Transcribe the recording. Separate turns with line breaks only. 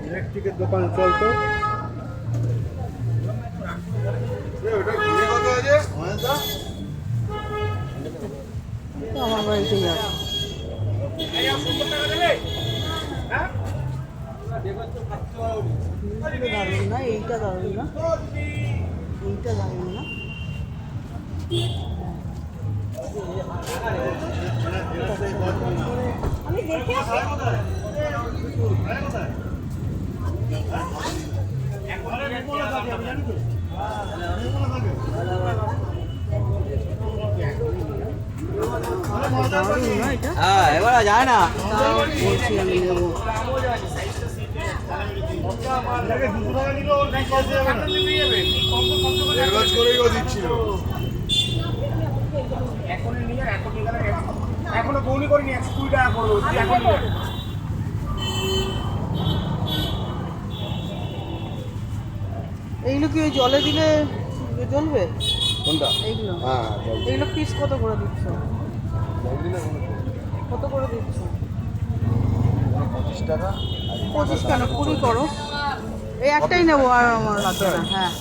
ইলেকট্রিকের দোকান চলতো।
আমার বাড়িতেই আছে। দারুণ না, এইটা দারুণ না, এইটা দারুণ না। আমি দেখে
হ্যাঁ এবার যায় না
বলছি আমি নেবো।
এখনো বউনি করিনি 120 টাকা করবো এখন।
এইগুলো কি ওই জলে দিলে জ্বলবে?
কোনটা?
এইগুলো
হ্যাঁ
এইগুলো পিস কত করে দিচ্ছ? কত করে দিচ্ছ?
25 টাকা।
25 কেন, 20 করো। এই একটাই নেবো আর আমার লাগবে না। হ্যাঁ